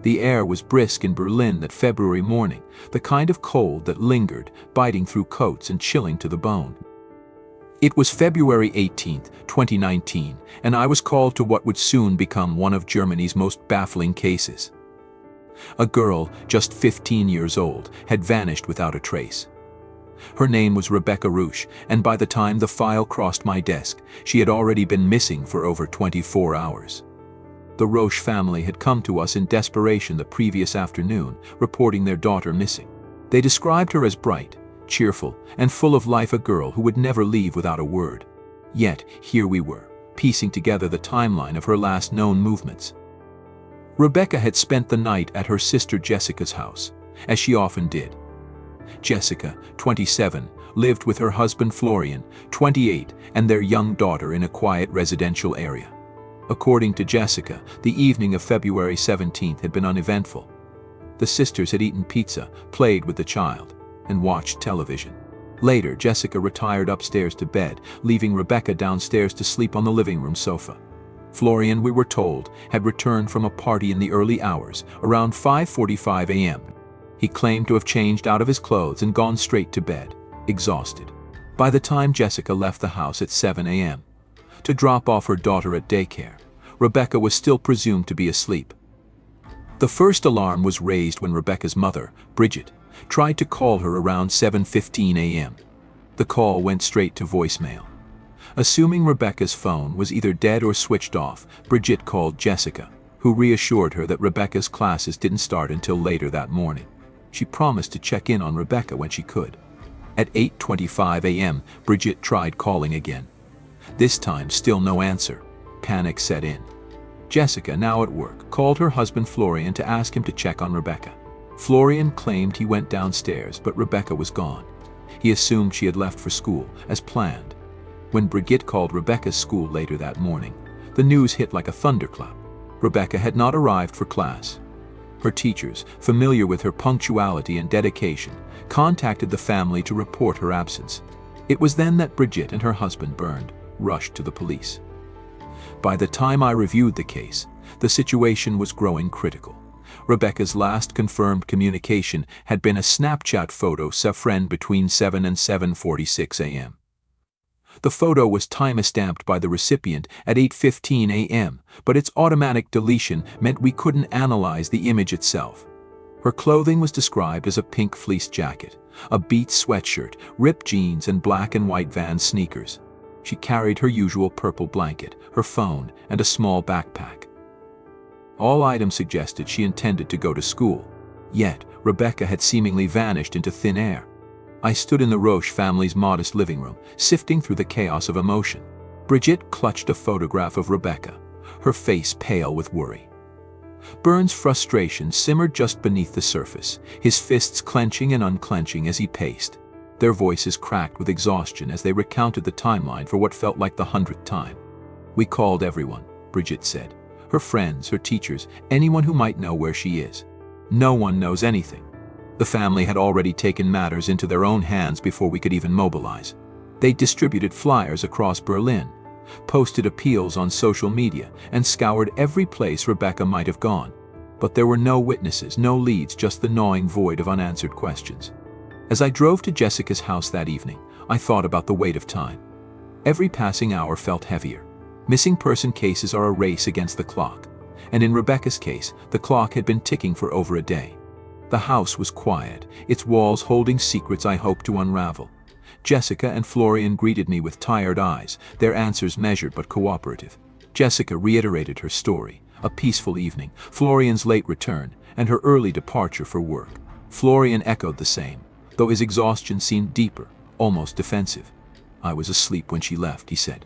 The air was brisk in Berlin that February morning, the kind of cold that lingered, biting through coats and chilling to the bone. It was February 18, 2019, and I was called to what would soon become one of Germany's most baffling cases. A girl, just 15 years old, had vanished without a trace. Her name was Rebecca Reusch, and by the time the file crossed my desk, she had already been missing for over 24 hours. The Reusch family had come to us in desperation the previous afternoon, reporting their daughter missing. They described her as bright, cheerful, and full of life, a girl who would never leave without a word. Yet, here we were, piecing together the timeline of her last known movements. Rebecca had spent the night at her sister Jessica's house, as she often did. Jessica, 27, lived with her husband Florian, 28, and their young daughter in a quiet residential area. According to Jessica, the evening of February 17th had been uneventful. The sisters had eaten pizza, played with the child, and watched television. Later, Jessica retired upstairs to bed, leaving Rebecca downstairs to sleep on the living room sofa. Florian, we were told, had returned from a party in the early hours, around 5:45 a.m. He claimed to have changed out of his clothes and gone straight to bed, exhausted. By the time Jessica left the house at 7 a.m. to drop off her daughter at daycare, Rebecca was still presumed to be asleep. The first alarm was raised when Rebecca's mother, Bridget, tried to call her around 7:15 a.m. The call went straight to voicemail. Assuming Rebecca's phone was either dead or switched off, Bridget called Jessica, who reassured her that Rebecca's classes didn't start until later that morning. She promised to check in on Rebecca when she could. At 8:25 a.m., Bridget tried calling again. This time, still no answer. Panic set in. Jessica, now at work, called her husband Florian to ask him to check on Rebecca. Florian claimed he went downstairs, but Rebecca was gone. He assumed she had left for school, as planned. When Brigitte called Rebecca's school later that morning, the news hit like a thunderclap. Rebecca had not arrived for class. Her teachers, familiar with her punctuality and dedication, contacted the family to report her absence. It was then that Brigitte and her husband, Bernd, rushed to the police. By the time I reviewed the case, the situation was growing critical. Rebecca's last confirmed communication had been a Snapchat photo of a friend between 7 and 7:46 a.m. The photo was time-stamped by the recipient at 8:15 a.m., but its automatic deletion meant we couldn't analyze the image itself. Her clothing was described as a pink fleece jacket, a Beats sweatshirt, ripped jeans, and black and white Vans sneakers. She carried her usual purple blanket, her phone, and a small backpack. All items suggested she intended to go to school. Yet, Rebecca had seemingly vanished into thin air. I stood in the Reusch family's modest living room, sifting through the chaos of emotion. Brigitte clutched a photograph of Rebecca, her face pale with worry. Bernd's frustration simmered just beneath the surface, his fists clenching and unclenching as he paced. Their voices cracked with exhaustion as they recounted the timeline for what felt like the 100th time. "We called everyone," Brigitte said. "Her friends, her teachers, anyone who might know where she is. No one knows anything." The family had already taken matters into their own hands before we could even mobilize. They distributed flyers across Berlin, posted appeals on social media, and scoured every place Rebecca might have gone. But there were no witnesses, no leads, just the gnawing void of unanswered questions. As I drove to Jessica's house that evening, I thought about the weight of time. Every passing hour felt heavier. Missing person cases are a race against the clock, and in Rebecca's case, the clock had been ticking for over a day. The house was quiet, its walls holding secrets I hoped to unravel. Jessica and Florian greeted me with tired eyes, their answers measured but cooperative. Jessica reiterated her story, a peaceful evening, Florian's late return, and her early departure for work. Florian echoed the same, though his exhaustion seemed deeper, almost defensive. "I was asleep when she left," he said.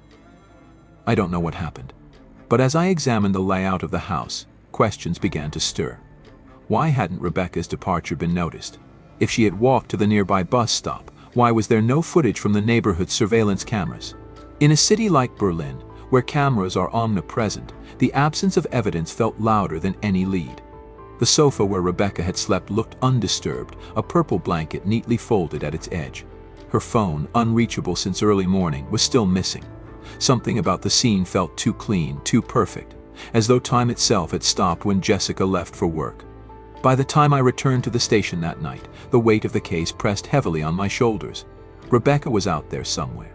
I don't know what happened, but as I examined the layout of the house, questions began to stir. Why hadn't Rebecca's departure been noticed? If she had walked to the nearby bus stop, why was there no footage from the neighborhood's surveillance cameras? In a city like Berlin, where cameras are omnipresent, the absence of evidence felt louder than any lead. The sofa where Rebecca had slept looked undisturbed, a purple blanket neatly folded at its edge. Her phone, unreachable since early morning, was still missing. Something about the scene felt too clean, too perfect. as though time itself had stopped when Jessica left for work. By the time I returned to the station that night, the weight of the case pressed heavily on my shoulders. Rebecca was out there somewhere.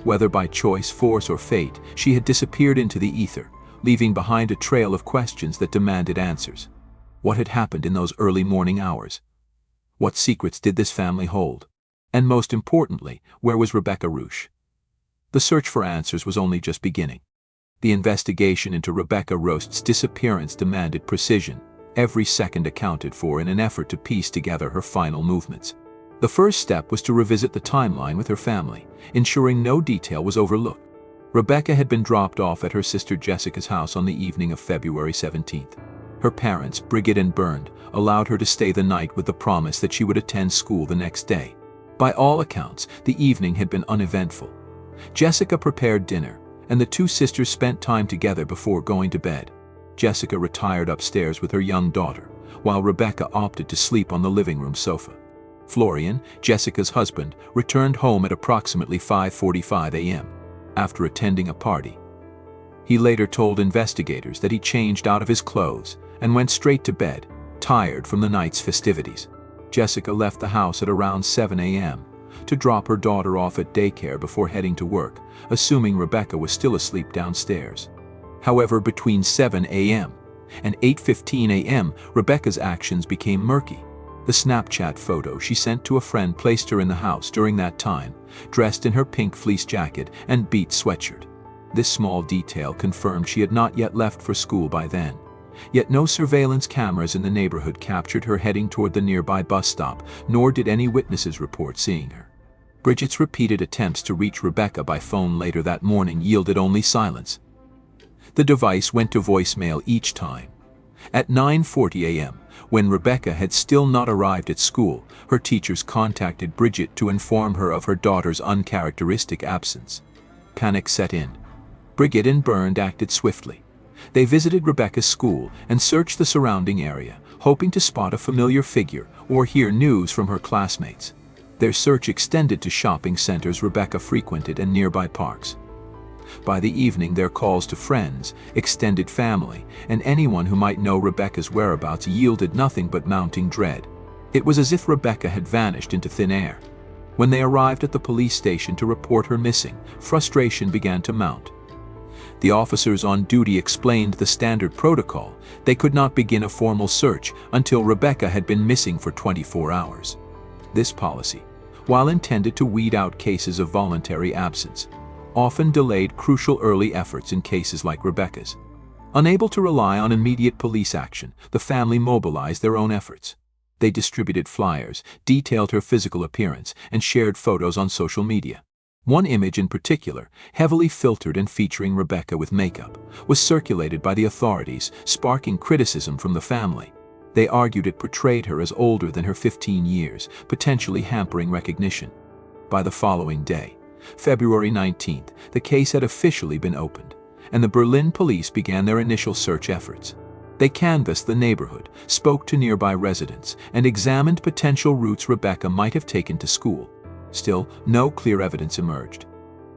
Whether by choice, force, or fate, she had disappeared into the ether, leaving behind a trail of questions that demanded answers. What had happened in those early morning hours? What secrets did this family hold? And most importantly, where was Rebecca Reusch? The search for answers was only just beginning. The investigation into Rebecca Reusch's disappearance demanded precision, every second accounted for in an effort to piece together her final movements. The first step was to revisit the timeline with her family, ensuring no detail was overlooked. Rebecca had been dropped off at her sister Jessica's house on the evening of February 17th. Her parents, Brigitte and Bernd, allowed her to stay the night with the promise that she would attend school the next day. By all accounts, the evening had been uneventful. Jessica prepared dinner, and the two sisters spent time together before going to bed. Jessica retired upstairs with her young daughter, while Rebecca opted to sleep on the living room sofa. Florian, Jessica's husband, returned home at approximately 5:45 a.m. after attending a party. He later told investigators that he changed out of his clothes and went straight to bed, tired from the night's festivities. Jessica left the house at around 7 a.m. to drop her daughter off at daycare before heading to work, assuming Rebecca was still asleep downstairs. However, between 7 a.m. and 8:15 a.m., Rebecca's actions became murky. The Snapchat photo she sent to a friend placed her in the house during that time, dressed in her pink fleece jacket and beat sweatshirt. This small detail confirmed she had not yet left for school by then. Yet no surveillance cameras in the neighborhood captured her heading toward the nearby bus stop, nor did any witnesses report seeing her. Brigitte's repeated attempts to reach Rebecca by phone later that morning yielded only silence. The device went to voicemail each time. At 9:40 a.m., when Rebecca had still not arrived at school, her teachers contacted Brigitte to inform her of her daughter's uncharacteristic absence. Panic set in. Brigitte and Bernd acted swiftly. They visited Rebecca's school and searched the surrounding area, hoping to spot a familiar figure or hear news from her classmates. Their search extended to shopping centers Rebecca frequented and nearby parks. By the evening, their calls to friends, extended family, and anyone who might know Rebecca's whereabouts yielded nothing but mounting dread. It was as if Rebecca had vanished into thin air. When they arrived at the police station to report her missing, frustration began to mount. The officers on duty explained the standard protocol. They could not begin a formal search until Rebecca had been missing for 24 hours. This policy, while intended to weed out cases of voluntary absence, often delayed crucial early efforts in cases like Rebecca's. Unable to rely on immediate police action, the family mobilized their own efforts. They distributed flyers, detailed her physical appearance, and shared photos on social media. One image in particular, heavily filtered and featuring Rebecca with makeup, was circulated by the authorities, sparking criticism from the family. They argued it portrayed her as older than her 15 years, potentially hampering recognition. By the following day, February 19th, the case had officially been opened, and the Berlin police began their initial search efforts. They canvassed the neighborhood, spoke to nearby residents, and examined potential routes Rebecca might have taken to school. Still, no clear evidence emerged.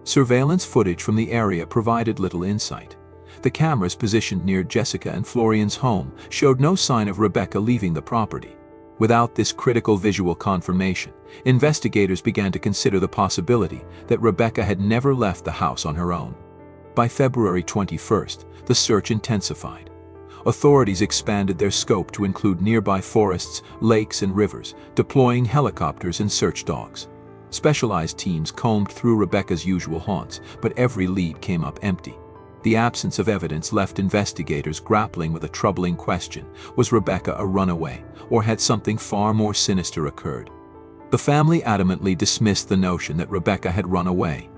Surveillance footage from the area provided little insight. The cameras positioned near Jessica and Florian's home showed no sign of Rebecca leaving the property. Without this critical visual confirmation, investigators began to consider the possibility that Rebecca had never left the house on her own. By February 21st, the search intensified. Authorities expanded their scope to include nearby forests, lakes, and rivers, deploying helicopters and search dogs. Specialized teams combed through Rebecca's usual haunts, but every lead came up empty. The absence of evidence left investigators grappling with a troubling question: was Rebecca a runaway, or had something far more sinister occurred? The family adamantly dismissed the notion that Rebecca had run away.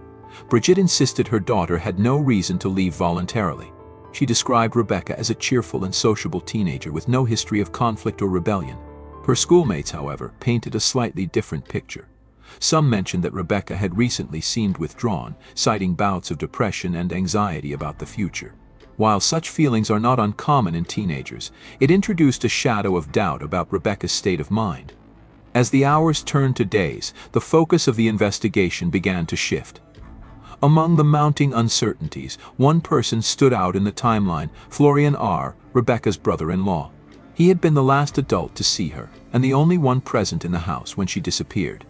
Brigitte insisted her daughter had no reason to leave voluntarily. She described Rebecca as a cheerful and sociable teenager with no history of conflict or rebellion. Her schoolmates, however, painted a slightly different picture. Some mentioned that Rebecca had recently seemed withdrawn, citing bouts of depression and anxiety about the future. While such feelings are not uncommon in teenagers, it introduced a shadow of doubt about Rebecca's state of mind. As the hours turned to days, the focus of the investigation began to shift. Among the mounting uncertainties, one person stood out in the timeline: Florian R., Rebecca's brother-in-law. He had been the last adult to see her, and the only one present in the house when she disappeared.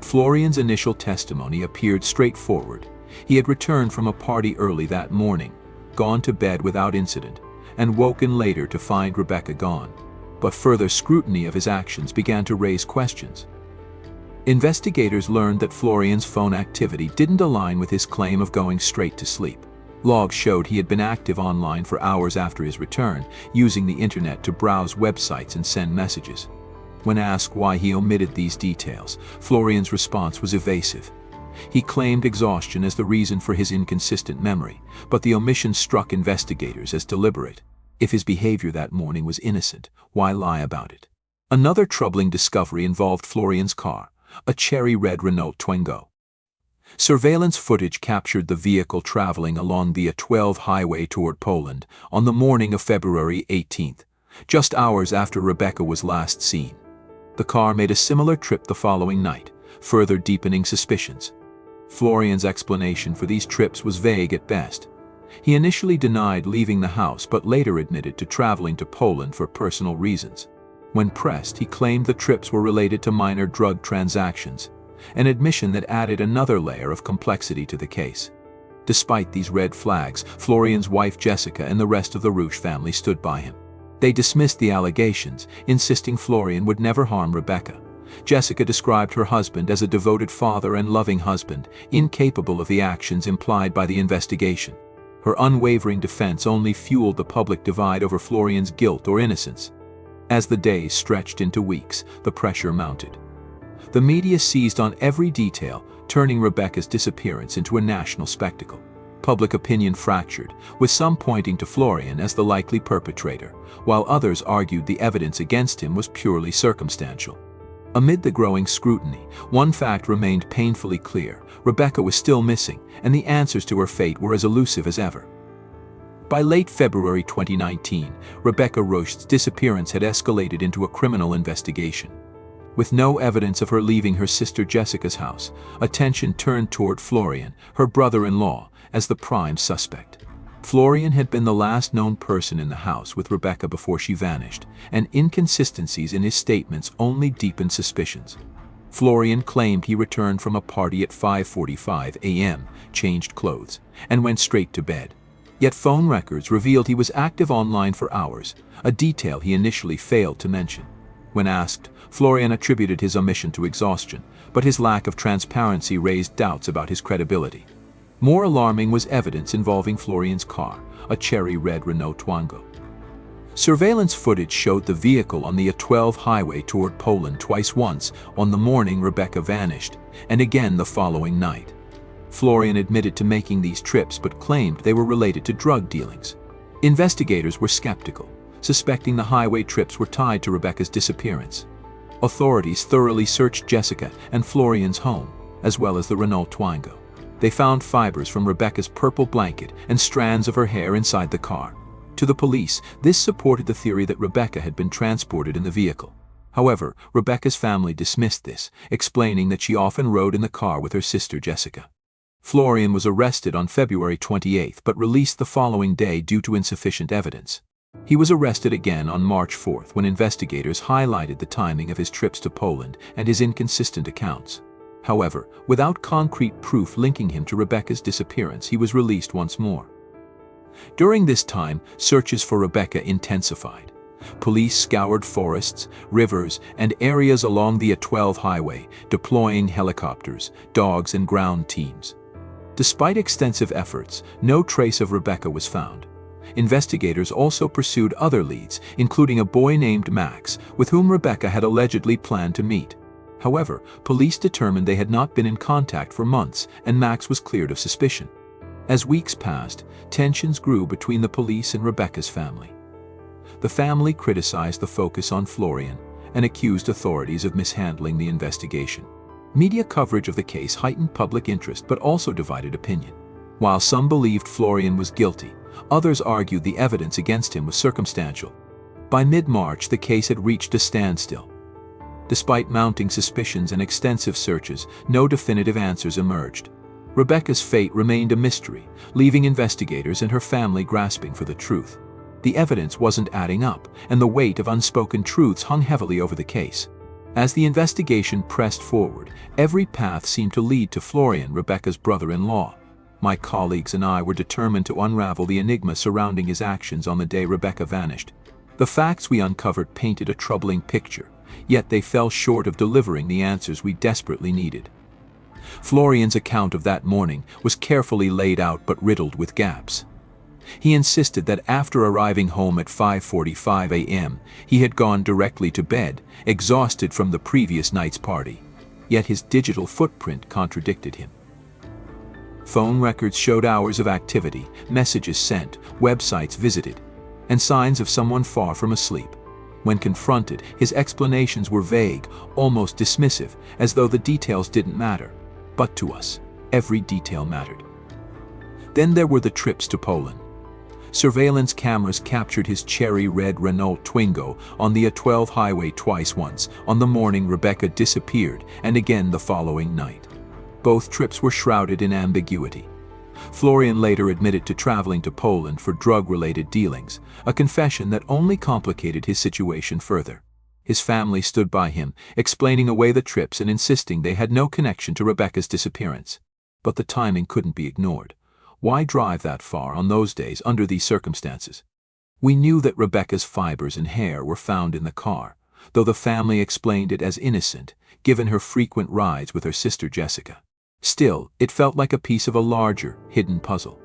Florian's initial testimony appeared straightforward. He had returned from a party early that morning, gone to bed without incident, and woken later to find Rebecca gone. But further scrutiny of his actions began to raise questions. Investigators learned that Florian's phone activity didn't align with his claim of going straight to sleep. Logs showed he had been active online for hours after his return, using the internet to browse websites and send messages. When asked why he omitted these details, Florian's response was evasive. He claimed exhaustion as the reason for his inconsistent memory, but the omission struck investigators as deliberate. If his behavior that morning was innocent, why lie about it? Another troubling discovery involved Florian's car, a cherry red Renault Twingo. Surveillance footage captured the vehicle traveling along the A12 highway toward Poland on the morning of February 18th, just hours after Rebecca was last seen. The car made a similar trip the following night, further deepening suspicions. Florian's explanation for these trips was vague at best. He initially denied leaving the house but later admitted to traveling to Poland for personal reasons. When pressed, he claimed the trips were related to minor drug transactions, an admission that added another layer of complexity to the case. Despite these red flags, Florian's wife Jessica and the rest of the Reusch family stood by him. They dismissed the allegations, insisting Florian would never harm Rebecca. Jessica described her husband as a devoted father and loving husband, incapable of the actions implied by the investigation. Her unwavering defense only fueled the public divide over Florian's guilt or innocence. As the days stretched into weeks, the pressure mounted. The media seized on every detail, turning Rebecca's disappearance into a national spectacle. Public opinion fractured, with some pointing to Florian as the likely perpetrator, while others argued the evidence against him was purely circumstantial. Amid the growing scrutiny, one fact remained painfully clear: Rebecca was still missing, and the answers to her fate were as elusive as ever. By late February 2019, Rebecca Reusch's disappearance had escalated into a criminal investigation. With no evidence of her leaving her sister Jessica's house, attention turned toward Florian, her brother-in-law, as the prime suspect. Florian had been the last known person in the house with Rebecca before she vanished, and inconsistencies in his statements only deepened suspicions. Florian claimed he returned from a party at 5:45 a.m., changed clothes, and went straight to bed. Yet phone records revealed he was active online for hours, a detail he initially failed to mention. When asked, Florian attributed his omission to exhaustion, but his lack of transparency raised doubts about his credibility. More alarming was evidence involving Florian's car, a cherry red Renault Twingo. Surveillance footage showed the vehicle on the A12 highway toward Poland twice, once on the morning Rebecca vanished, and again the following night. Florian admitted to making these trips but claimed they were related to drug dealings. Investigators were skeptical, suspecting the highway trips were tied to Rebecca's disappearance. Authorities thoroughly searched Jessica and Florian's home, as well as the Renault Twingo. They found fibers from Rebecca's purple blanket and strands of her hair inside the car. To the police, this supported the theory that Rebecca had been transported in the vehicle. However, Rebecca's family dismissed this, explaining that she often rode in the car with her sister Jessica. Florian was arrested on February 28 but released the following day due to insufficient evidence. He was arrested again on March 4 when investigators highlighted the timing of his trips to Poland and his inconsistent accounts. However, without concrete proof linking him to Rebecca's disappearance, he was released once more. During this time, searches for Rebecca intensified. Police scoured forests, rivers, and areas along the A12 highway, deploying helicopters, dogs, and ground teams. Despite extensive efforts, no trace of Rebecca was found. Investigators also pursued other leads, including a boy named Max, with whom Rebecca had allegedly planned to meet. However, police determined they had not been in contact for months, and Max was cleared of suspicion. As weeks passed, tensions grew between the police and Rebecca's family. The family criticized the focus on Florian and accused authorities of mishandling the investigation. Media coverage of the case heightened public interest but also divided opinion. While some believed Florian was guilty, others argued the evidence against him was circumstantial. By mid-March, the case had reached a standstill. Despite mounting suspicions and extensive searches, no definitive answers emerged. Rebecca's fate remained a mystery, leaving investigators and her family grasping for the truth. The evidence wasn't adding up, and the weight of unspoken truths hung heavily over the case. As the investigation pressed forward, every path seemed to lead to Florian, Rebecca's brother-in-law. My colleagues and I were determined to unravel the enigma surrounding his actions on the day Rebecca vanished. The facts we uncovered painted a troubling picture, yet they fell short of delivering the answers we desperately needed. Florian's account of that morning was carefully laid out but riddled with gaps. He insisted that after arriving home at 5:45 a.m., he had gone directly to bed, exhausted from the previous night's party. Yet his digital footprint contradicted him. Phone records showed hours of activity, messages sent, websites visited, and signs of someone far from asleep. When confronted, his explanations were vague, almost dismissive, as though the details didn't matter. But to us, every detail mattered. Then there were the trips to Poland. Surveillance cameras captured his cherry red Renault Twingo on the A12 highway twice, once on the morning Rebecca disappeared and again the following night. Both trips were shrouded in ambiguity. Florian later admitted to traveling to Poland for drug-related dealings, a confession that only complicated his situation further. His family stood by him, explaining away the trips and insisting they had no connection to Rebecca's disappearance. But the timing couldn't be ignored. Why drive that far on those days under these circumstances? We knew that Rebecca's fibers and hair were found in the car, though the family explained it as innocent, given her frequent rides with her sister Jessica. Still, it felt like a piece of a larger, hidden puzzle.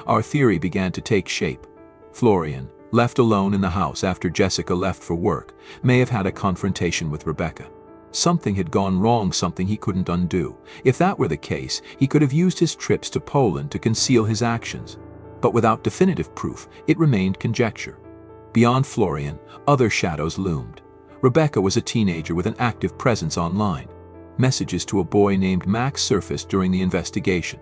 Our theory began to take shape. Florian, left alone in the house after Jessica left for work, may have had a confrontation with Rebecca. Something had gone wrong, something he couldn't undo. If that were the case, he could have used his trips to Poland to conceal his actions. But without definitive proof, it remained conjecture. Beyond Florian, other shadows loomed. Rebecca was a teenager with an active presence online. Messages to a boy named Max surfaced during the investigation.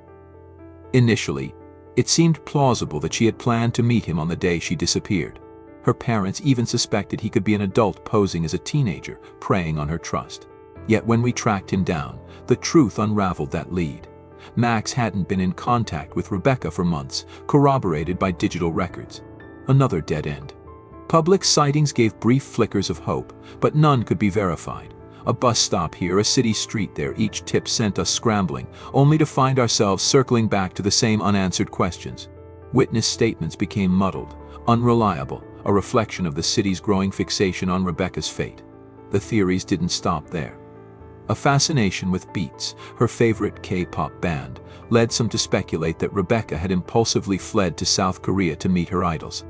Initially, it seemed plausible that she had planned to meet him on the day she disappeared. Her parents even suspected he could be an adult posing as a teenager, preying on her trust. Yet when we tracked him down, the truth unraveled that lead. Max hadn't been in contact with Rebecca for months, corroborated by digital records. Another dead end. Public sightings gave brief flickers of hope, but none could be verified. A bus stop here, a city street there, each tip sent us scrambling, only to find ourselves circling back to the same unanswered questions. Witness statements became muddled, unreliable, a reflection of the city's growing fixation on Rebecca's fate. The theories didn't stop there. A fascination with Beats, her favorite K-pop band, led some to speculate that Rebecca had impulsively fled to South Korea to meet her idols.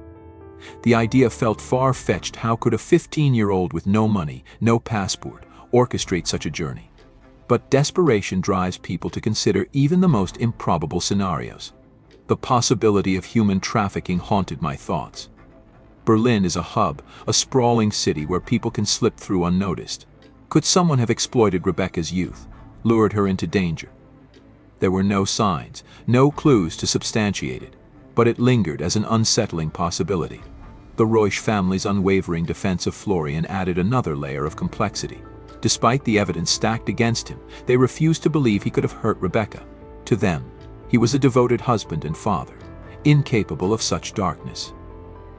The idea felt far-fetched. How could a 15-year-old with no money, no passport, orchestrate such a journey? But desperation drives people to consider even the most improbable scenarios. The possibility of human trafficking haunted my thoughts. Berlin is a hub, a sprawling city where people can slip through unnoticed. Could someone have exploited Rebecca's youth, lured her into danger? There were no signs, no clues to substantiate it, but it lingered as an unsettling possibility. The Reusch family's unwavering defense of Florian added another layer of complexity. Despite the evidence stacked against him, they refused to believe he could have hurt Rebecca. To them, he was a devoted husband and father, incapable of such darkness.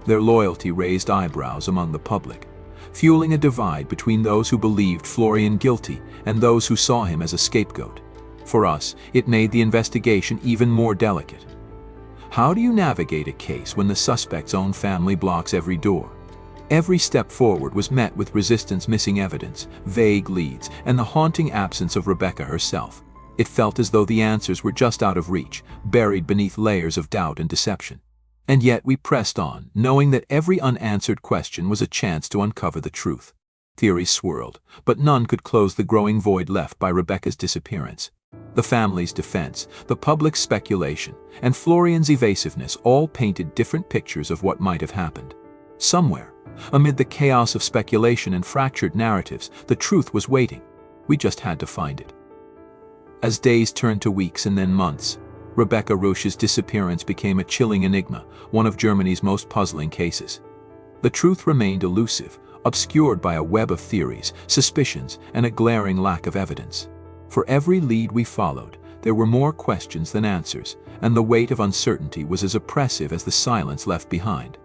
Their loyalty raised eyebrows among the public, fueling a divide between those who believed Florian guilty and those who saw him as a scapegoat. For us, it made the investigation even more delicate. How do you navigate a case when the suspect's own family blocks every door? Every step forward was met with resistance, missing evidence, vague leads, and the haunting absence of Rebecca herself. It felt as though the answers were just out of reach, buried beneath layers of doubt and deception. And yet we pressed on, knowing that every unanswered question was a chance to uncover the truth. Theories swirled, but none could close the growing void left by Rebecca's disappearance. The family's defense, the public's speculation, and Florian's evasiveness all painted different pictures of what might have happened. Somewhere, amid the chaos of speculation and fractured narratives, the truth was waiting. We just had to find it. As days turned to weeks and then months, Rebecca Reusch's disappearance became a chilling enigma, one of Germany's most puzzling cases. The truth remained elusive, obscured by a web of theories, suspicions, and a glaring lack of evidence. For every lead we followed, There were more questions than answers, and the weight of uncertainty was as oppressive as the silence left behind.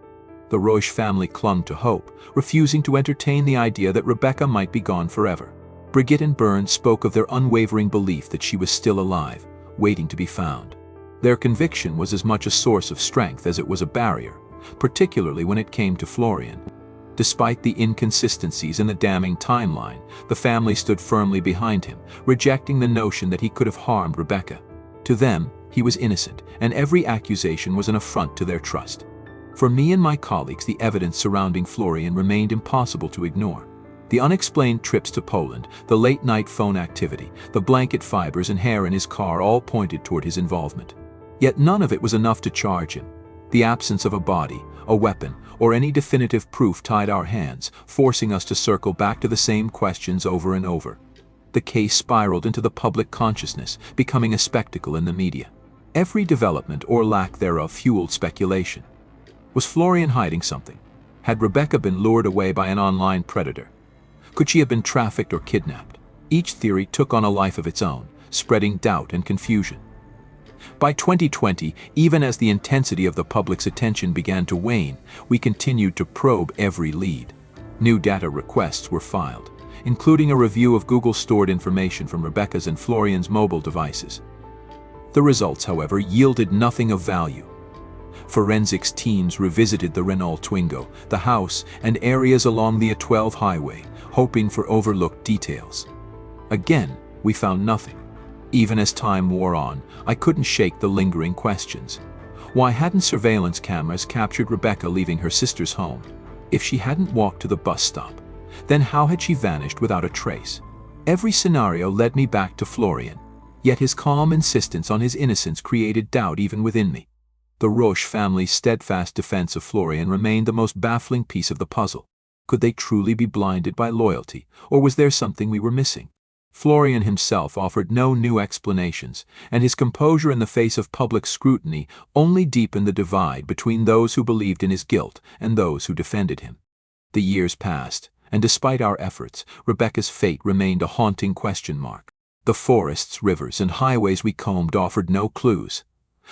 The Reusch family clung to hope, refusing to entertain the idea that Rebecca might be gone forever. Brigitte and Bernd spoke of their unwavering belief that she was still alive, waiting to be found. Their conviction was as much a source of strength as it was a barrier, particularly when it came to Florian. Despite the inconsistencies in the damning timeline, the family stood firmly behind him, rejecting the notion that he could have harmed Rebecca. To them, he was innocent, and every accusation was an affront to their trust. For me and my colleagues, the evidence surrounding Florian remained impossible to ignore. The unexplained trips to Poland, the late-night phone activity, the blanket fibers and hair in his car all pointed toward his involvement. Yet none of it was enough to charge him. The absence of a body, a weapon, or any definitive proof tied our hands, forcing us to circle back to the same questions over and over. The case spiraled into the public consciousness, becoming a spectacle in the media. Every development or lack thereof fueled speculation. Was Florian hiding something? Had Rebecca been lured away by an online predator? Could she have been trafficked or kidnapped? Each theory took on a life of its own, spreading doubt and confusion. By 2020, even as the intensity of the public's attention began to wane, we continued to probe every lead. New data requests were filed, including a review of Google stored information from Rebecca's and Florian's mobile devices. The results, however, yielded nothing of value. Forensics teams revisited the Renault Twingo, the house, and areas along the A12 highway, hoping for overlooked details. Again, we found nothing. Even as time wore on, I couldn't shake the lingering questions. Why hadn't surveillance cameras captured Rebecca leaving her sister's home? If she hadn't walked to the bus stop, then how had she vanished without a trace? Every scenario led me back to Florian, yet his calm insistence on his innocence created doubt even within me. The Reusch family's steadfast defense of Florian remained the most baffling piece of the puzzle. Could they truly be blinded by loyalty, or was there something we were missing? Florian himself offered no new explanations, and his composure in the face of public scrutiny only deepened the divide between those who believed in his guilt and those who defended him. The years passed, and despite our efforts, Rebecca's fate remained a haunting question mark. The forests, rivers, and highways we combed offered no clues.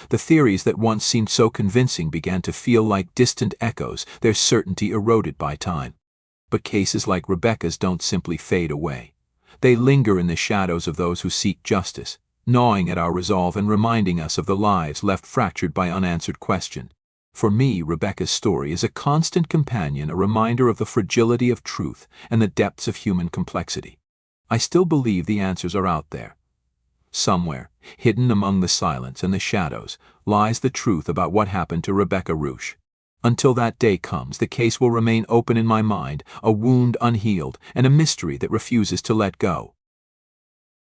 The theories that once seemed so convincing began to feel like distant echoes, their certainty eroded by time. But cases like Rebecca's don't simply fade away. They linger in the shadows of those who seek justice, gnawing at our resolve and reminding us of the lives left fractured by unanswered question. For me, Rebecca's story is a constant companion, a reminder of the fragility of truth and the depths of human complexity. I still believe the answers are out there. Somewhere, hidden among the silence and the shadows, lies the truth about what happened to Rebecca Reusch. Until that day comes, the case will remain open in my mind, a wound unhealed, and a mystery that refuses to let go.